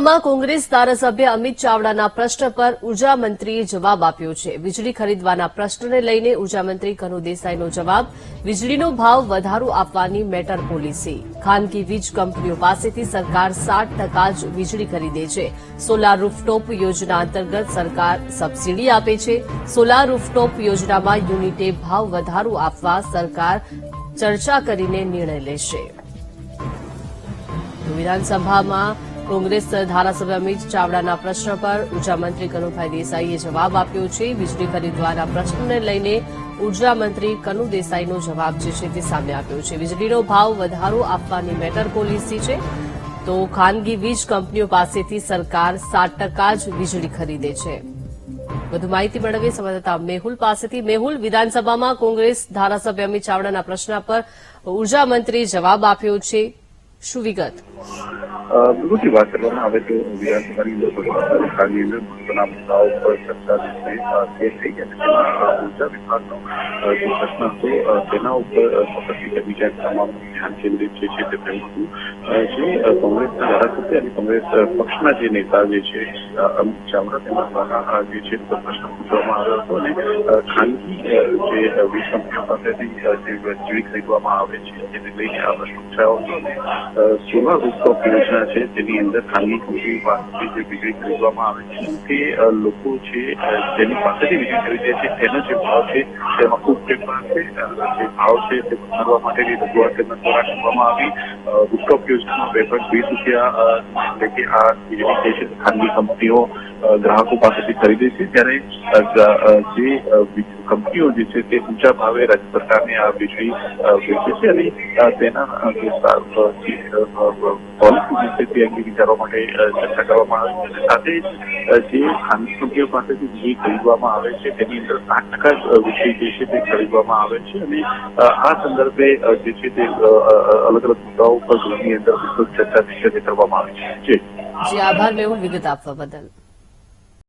વિધાનસભામાં કોંગ્રેસ ધારાસભ્ય અમિત ચાવડાના પ્રશ્ન પર ઉર્જા મંત્રીએ જવાબ આપ્યો છે. વીજળી ખરીદવાના પ્રશ્નને લઈને ઉર્જા મંત્રી કનુ દેસાઈનો જવાબ. વીજળીનો ભાવ વધારો આપવાની મેટર પોલિસી. ખાનગી વીજ કંપનીઓ પાસેથી સરકાર 60% જ વીજળી ખરીદે છે. સોલાર રૂફટોપ યોજના અંતર્ગત સરકાર સબસીડી આપે છે. સોલાર રૂફટોપ યોજનામાં યુનિટે ભાવ વધારો આપવા સરકાર ચર્ચા કરીને નિર્ણય લેશે. વિધાનસભામાં કોંગ્રેસ ધારાસભ્ય અમિત ચાવડાના પ્રશ્ન પર ઉર્જામંત્રી કનુભાઈ દેસાઈએ જવાબ આપ્યો છે. વીજળી ખરીદવાના પ્રશ્નને લઈને ઉર્જામંત્રી કનુ દેસાઈનો જવાબ જે છે તે સામે આવ્યો છે. વીજળીનો ભાવ વધારો આપવાની મેટર પોલિસી છે, તો ખાનગી વીજ કંપનીઓ પાસેથી સરકાર 60% જ વીજળી ખરીદે છે. વધુ માહિતી મેળવીએ સંવાદદાતા મેહુલ પાસેથી. મેહુલ, વિધાનસભામાં કોંગ્રેસ ધારાસભ્ય અમિત ચાવડાના પ્રશ્ન પર ઉર્જામંત્રીએ જવાબ આપ્યો છે. શું વિગત? બિલકુલ વાત કરવામાં આવે તો વિધાનસભાની લોકોસભાની અંદર મહત્વના મુદ્દાઓ પર ચર્ચા તે થઈ ગયા છે. ઉર્જા વિભાગનો જે પ્રશ્ન હતો તેના ઉપર સતત બીજા તમામ ધ્યાન કેન્દ્રિત છે તે થયું હતું. જે કોંગ્રેસના ધારાસભ્ય અને કોંગ્રેસ પક્ષના જે નેતા જે છે અમિત ચાવડા તેમના દ્વારા જે છે પ્રશ્ન પૂછવામાં આવ્યો હતો અને ખાનગી જે વીજ કંપનીઓ પાસેથી જે વીજળી ખરીદવામાં આવે છે તેને લઈને આ પ્રશ્ન ઉઠાયો હતો. સોલાર રૂફટોપ યોજના છે તેની અંદર ખાનગી કંપની પાસેથી જે વીજળી ખરીદવામાં આવે છે તે લોકો છે જેની પાસેથી વીજળી ખરીદે છે તેનો જે ભાવ છે તેમાં ખૂબ ફેરફાર છે. જે ભાવ છે તે વધારવા માટેની રજૂઆત તેમના દ્વારા કરવામાં આવી. રૂફટોપ યોજનામાં 2.20 રૂપિયા એટલે કે આ વીજળી જે છે ખાનગી કંપનીઓ ગ્રાહકો પાસેથી ખરીદે છે, ત્યારે જે કંપનીઓ જે છે તે ઊંચા ભાવે રાજ્ય સરકારને આ વીજળી વેચે છે અને તેના પોલિસી જે છે તે અંગે વિચારવા માટે ચર્ચા કરવામાં આવે છે. સાથે જે ખાનગી કંપનીઓ પાસેથી વીજળી ખરીદવામાં આવે છે તેની અંદર 60% જ વીજળી જે છે તે ખરીદવામાં આવે છે અને આ સંદર્ભે જે છે તે અલગ અલગ મુદ્દાઓ પર ગૃહની અંદર વિસ્તૃત ચર્ચા જે છે તે કરવામાં આવી છે. જી આભાર મેહુલ, વિગત આપવા બદલ.